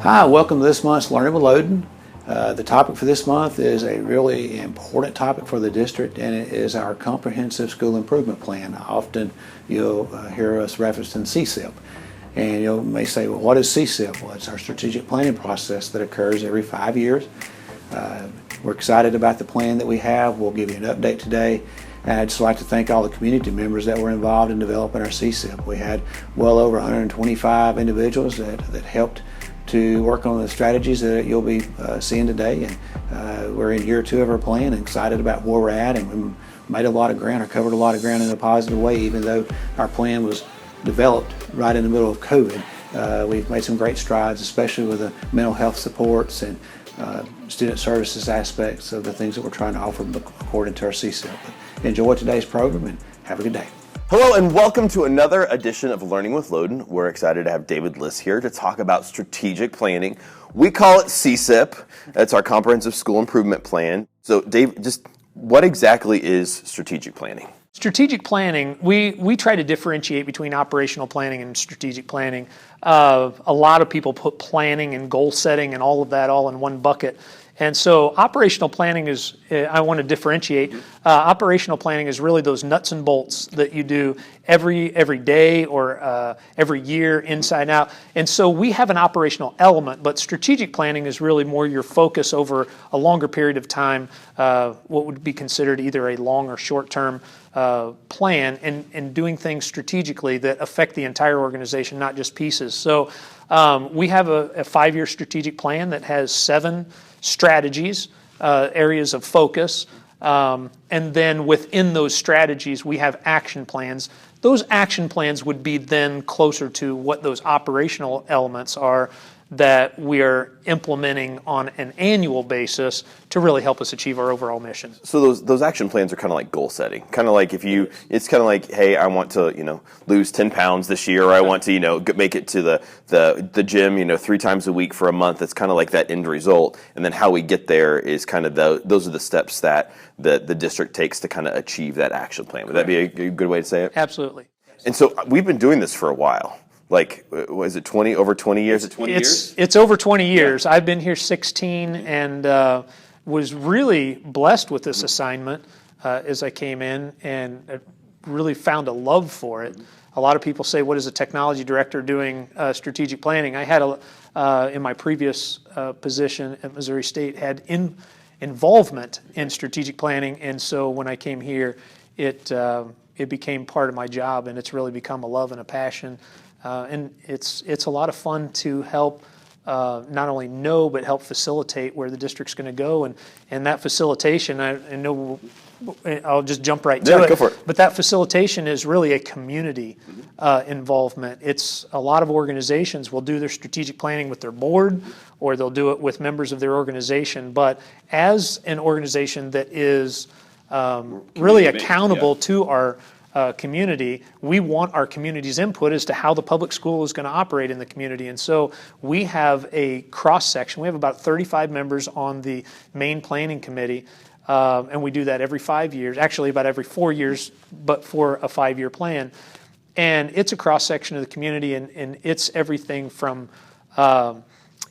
Hi, welcome to this month's Learning with Loden. The topic for this month is a really important topic for the district, and it is our Comprehensive School Improvement Plan. Often you'll hear us referencing CSIP, and you may say, well, what is CSIP? Well, it's our strategic planning process that occurs every 5 years. We're excited about the plan that we have. We'll give you an update today. And I'd just like to thank all the community members that were involved in developing our CSIP. We had well over 125 individuals that helped to work on the strategies that you'll be seeing today. And we're in year 2 of our plan and excited about where we're at, and we made a lot of ground, or covered a lot of ground in a positive way, even though our plan was developed right in the middle of COVID. We've made some great strides, especially with the mental health supports and student services aspects of the things that we're trying to offer according to our CSIP. Enjoy today's program and have a good day. Hello and welcome to another edition of Learning with Loden. We're excited to have David Liss here to talk about strategic planning. We call it CSIP. That's our Comprehensive School Improvement Plan. So Dave, just what exactly is strategic planning? Strategic planning, we try to differentiate between operational planning and strategic planning. A lot of people put planning and goal setting and all of that all in one bucket. And so operational planning is, I want to differentiate, operational planning is really those nuts and bolts that you do every day or every year, inside out. And so we have an operational element, but strategic planning is really more your focus over a longer period of time, what would be considered either a long or short-term plan, and doing things strategically that affect the entire organization, not just pieces. So we have a 5-year strategic plan that has 7 strategies, areas of focus, and then within those strategies we have action plans. Those action plans would be then closer to what those operational elements are that we are implementing on an annual basis to really help us achieve our overall mission. So those action plans are kind of like goal setting. Kind of like it's kind of like, hey, I want to lose 10 pounds this year, or I want to make it to the gym 3 times a week for a month. It's kind of like that end result, and then how we get there is kind of those are the steps that the district takes to kind of achieve that action plan. Would that be a good way to say it? Absolutely. And so we've been doing this for a while. Like, was it over 20 years? It's over 20 years. Yeah. I've been here 16 and was really blessed with this assignment as I came in, and really found a love for it. A lot of people say, what is a technology director doing strategic planning? I had in my previous position at Missouri State, had involvement in strategic planning, and so when I came here, it became part of my job, and it's really become a love and a passion. And it's a lot of fun to help not only know, but help facilitate where the district's going to go. And that facilitation, I know I'll just jump right to it. Go for it. But that facilitation is really a community involvement. It's a lot of organizations will do their strategic planning with their board, or they'll do it with members of their organization. But as an organization that is really accountable to our community, we want our community's input as to how the public school is going to operate in the community. And so we have a cross-section. We have about 35 members on the main planning committee, and we do that every 5 years, actually about every 4 years, but for a 5-year plan. And it's a cross-section of the community, and it's everything from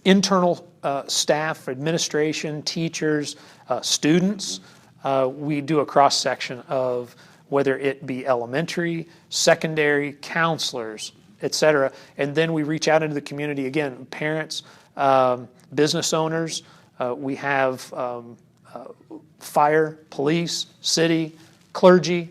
internal staff, administration, teachers, students. We do a cross-section of whether it be elementary, secondary, counselors, et cetera. And then we reach out into the community, again, parents, business owners. We have fire, police, city, clergy.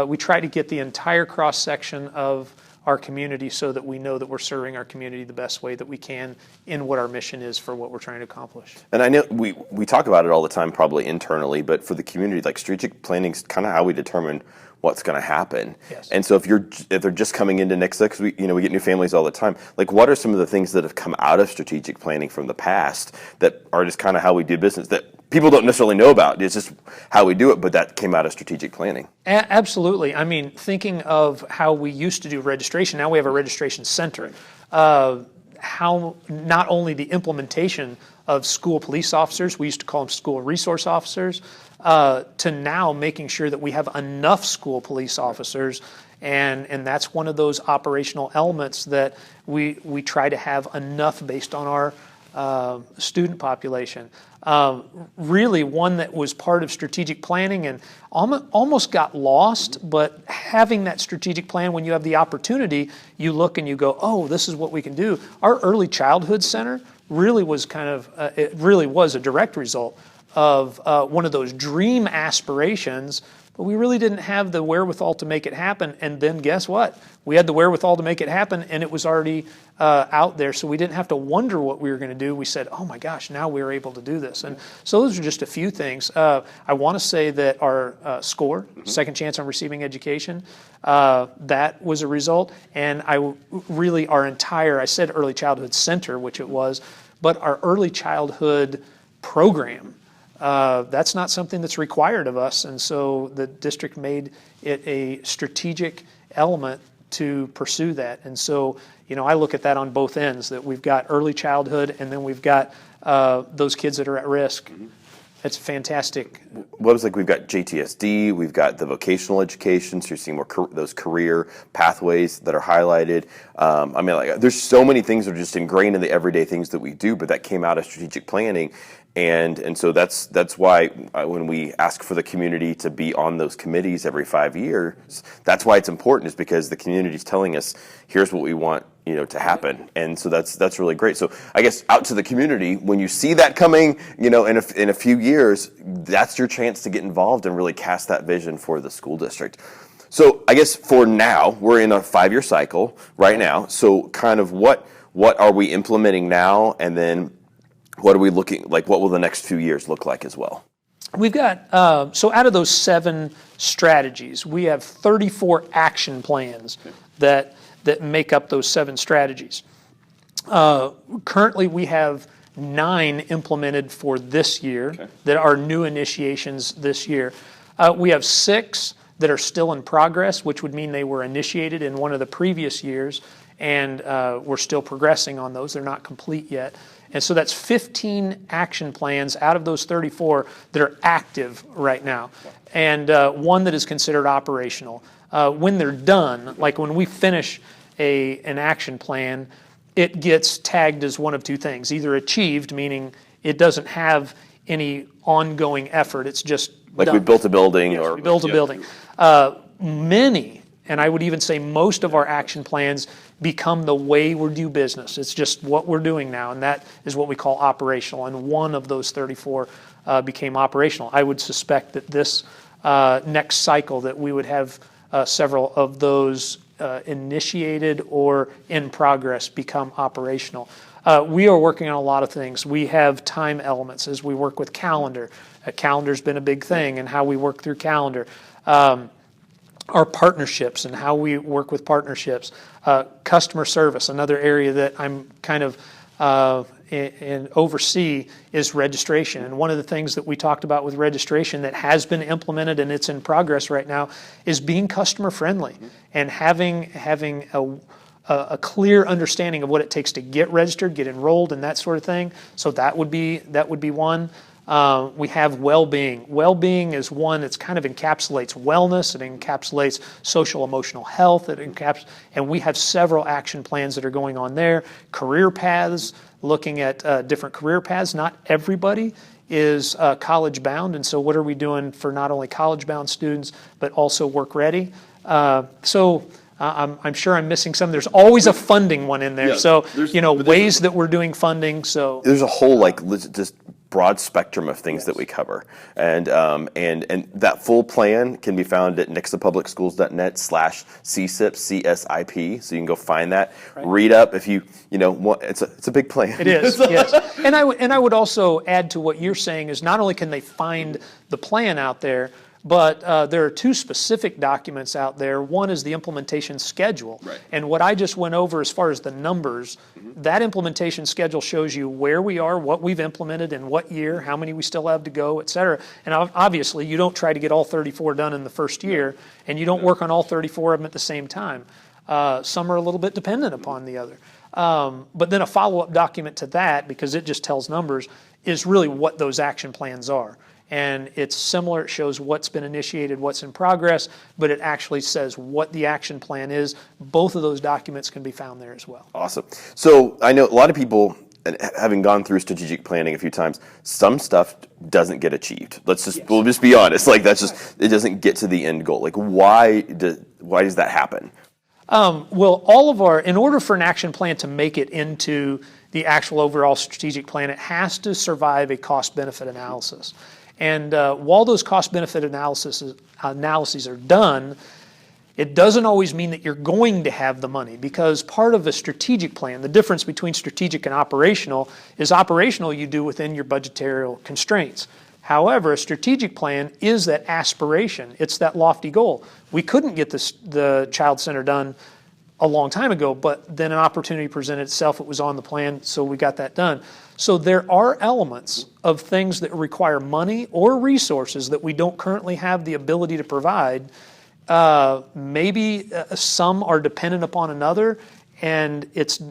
We try to get the entire cross-section of our community so that we know that we're serving our community the best way that we can in what our mission is for what we're trying to accomplish. And I know we talk about it all the time, probably internally, but for the community, like strategic planning is kind of how we determine what's going to happen. Yes. And so if they're just coming into next, because we get new families all the time, like what are some of the things that have come out of strategic planning from the past that are just kind of how we do business that people don't necessarily know about? It's just how we do it, but that came out of strategic planning. Absolutely. I mean, thinking of how we used to do registration, now we have a registration center. How not only the implementation of school police officers, we used to call them school resource officers, to now making sure that we have enough school police officers, and that's one of those operational elements that we try to have enough based on student population. Really one that was part of strategic planning and almost got lost, but having that strategic plan, when you have the opportunity, you look and you go, oh, this is what we can do. Our early childhood center really was it really was a direct result of one of those dream aspirations, but we really didn't have the wherewithal to make it happen. And then guess what? We had the wherewithal to make it happen, and it was already out there, so we didn't have to wonder what we were going to do. We said, oh my gosh, now we're able to do this. And so those are just a few things. I want to say that our SCORE, Second Chance on Receiving Education, that was a result. And I said early childhood center, which it was, but our early childhood program, that's not something that's required of us, and so the district made it a strategic element to pursue that. And so, I look at that on both ends, that we've got early childhood and then we've got those kids that are at risk. It's fantastic. What was we've got JTSD, we've got the vocational education, so you're seeing more those career pathways that are highlighted. There's so many things that are just ingrained in the everyday things that we do, but that came out of strategic planning. And so that's why when we ask for the community to be on those committees every 5 years, that's why it's important, is because the community is telling us, here's what we want to happen. And so that's really great. So I guess out to the community, when you see that coming, in a few years, that's your chance to get involved and really cast that vision for the school district. So I guess for now, we're in a 5-year cycle right now. So kind of what are we implementing now, and then what are we what will the next few years look like as well? We've got, so out of those 7 strategies, we have 34 action plans that make up those 7 strategies. Currently, we have 9 implemented for this year that are new initiations this year. We have 6 that are still in progress, which would mean they were initiated in one of the previous years, and we're still progressing on those. They're not complete yet. And so that's 15 action plans out of those 34 that are active right now, and 1 that is considered operational. When they're done, like when we finish an action plan, it gets tagged as one of 2 things: either achieved, meaning it doesn't have any ongoing effort, it's just done. We built a building. Yes, we built a building. Many, and I would even say most of our action plans become the way we do business. It's just what we're doing now, and that is what we call operational. And 1 of those 34 became operational. I would suspect that this next cycle that we would have several of those initiated or in progress become operational. We are working on a lot of things. We have time elements as we work with calendar. Calendar's been a big thing, and how we work through calendar. Our partnerships and how we work with partnerships. Customer service, another area that I'm kind of and oversee, is registration. And one of the things that we talked about with registration that has been implemented and it's in progress right now is being customer friendly and having a clear understanding of what it takes to get registered, get enrolled, and that sort of thing. So that would be one. We have well-being. Well-being is one that kind of encapsulates wellness. It encapsulates social emotional health. And we have several action plans that are going on there. Career paths, looking at different career paths. Not everybody is college bound, and so what are we doing for not only college bound students but also work ready? I'm sure I'm missing some. There's always a funding one in there. Yeah, so ways that we're doing funding. So there's a whole just broad spectrum of things that we cover, and that full plan can be found at nixonpublicschools.net/CSIP, CSIP. So you can go find that, read up if you want. It's a big plan. It is, yes. And I would also add to what you're saying is not only can they find the plan out there, but there are 2 specific documents out there. One is the implementation schedule. Right. And what I just went over as far as the numbers, that implementation schedule shows you where we are, what we've implemented in what year, how many we still have to go, et cetera. And obviously, you don't try to get all 34 done in the first year, and you don't work on all 34 of them at the same time. Some are a little bit dependent upon the other. But then a follow-up document to that, because it just tells numbers, is really what those action plans are. And it's similar. It shows what's been initiated, what's in progress, but it actually says what the action plan is. Both of those documents can be found there as well. Awesome. So I know a lot of people and having gone through strategic planning a few times, some stuff doesn't get achieved. We'll just be honest. Like it doesn't get to the end goal. Like why does that happen? Well, in order for an action plan to make it into the actual overall strategic plan, it has to survive a cost-benefit analysis. And while those cost-benefit analyses are done, it doesn't always mean that you're going to have the money, because part of a strategic plan, the difference between strategic and operational is operational you do within your budgetary constraints. However, a strategic plan is that aspiration. It's that lofty goal. We couldn't get the Child Center done a long time ago, but then an opportunity presented itself. It was on the plan, so we got that done. So there are elements of things that require money or resources that we don't currently have the ability to provide. Maybe some are dependent upon another, and it's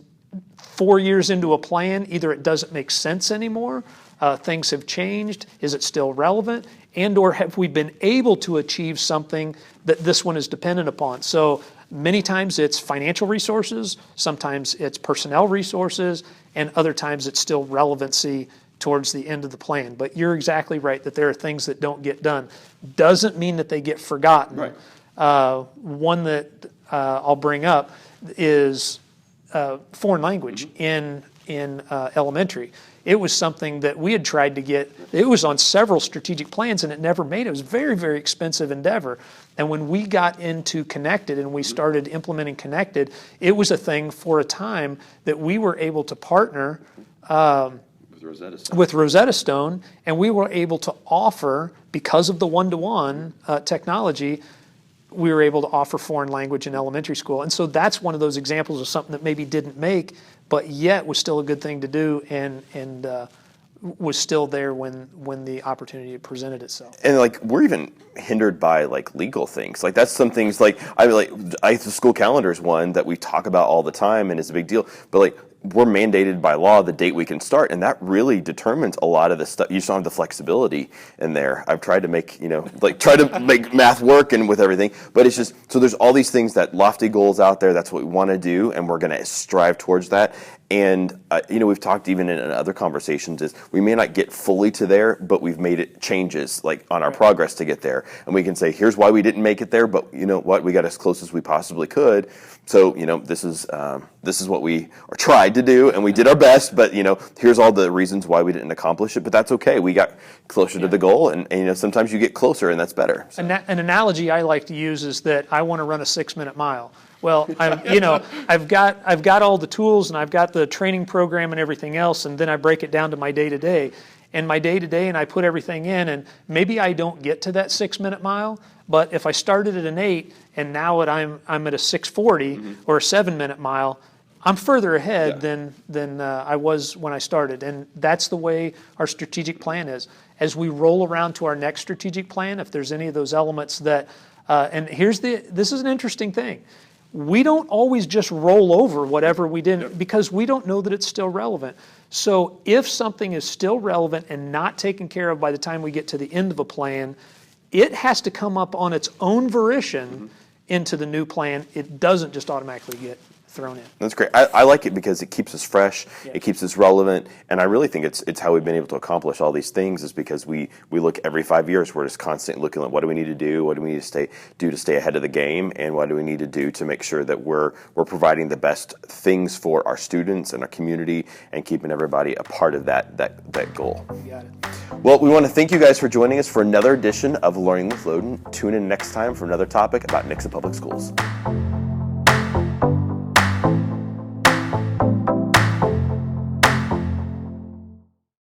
4 years into a plan, either it doesn't make sense anymore, things have changed, is it still relevant, and or have we been able to achieve something that this one is dependent upon. So many times it's financial resources, sometimes it's personnel resources, and other times it's still relevancy towards the end of the plan. But you're exactly right that there are things that don't get done. Doesn't mean that they get forgotten. Right. One that I'll bring up is foreign language in elementary. It was something that we had tried to get. It was on several strategic plans and it never made it. It was a very, very expensive endeavor. And when we got into Connected and we started implementing Connected, it was a thing for a time that we were able to partner with Rosetta Stone, and we were able to offer, because of the one-to-one technology, we were able to offer foreign language in elementary school. And so that's one of those examples of something that maybe didn't make, but yet was still a good thing to do, and was still there when the opportunity presented itself. And like we're even hindered by like legal things. Like that's some things like the school calendar is one that we talk about all the time and is a big deal. But like we're mandated by law the date we can start, and that really determines a lot of the stuff. You just don't have the flexibility in there. I've tried to make try to make math work and with everything, but it's just so there's all these things, that lofty goals out there. That's what we want to do, and we're going to strive towards that. And we've talked even in other conversations is we may not get fully to there, but we've made it changes like on our progress to get there, and we can say here's why we didn't make it there, but you know what, we got as close as we possibly could. So this is what we tried to do, and we did our best. But here's all the reasons why we didn't accomplish it. But that's okay. We got closer to the goal, and sometimes you get closer, and that's better. So. An analogy I like to use is that I want to run a 6-minute mile. Well, I've got all the tools and I've got the training program and everything else, and then I break it down to my day-to-day. And my day-to-day, and I put everything in, and maybe I don't get to that 6-minute mile, but if I started at an 8 and now I'm at a 6:40 or a 7-minute mile, I'm further ahead than I was when I started. And that's the way our strategic plan is. As we roll around to our next strategic plan, if there's any of those elements that, and this is an interesting thing. We don't always just roll over whatever we didn't, because we don't know that it's still relevant. So if something is still relevant and not taken care of by the time we get to the end of a plan, it has to come up on its own volition into the new plan. It doesn't just automatically get thrown in. That's great. I like it because it keeps us fresh, it keeps us relevant, and I really think it's how we've been able to accomplish all these things is because we look every 5 years, we're just constantly looking at what do we need to do, what do we need to do to stay ahead of the game, and what do we need to do to make sure that we're providing the best things for our students and our community and keeping everybody a part of that goal. You got it. Well, we want to thank you guys for joining us for another edition of Learning with Loden. Tune in next time for another topic about Nixon Public Schools.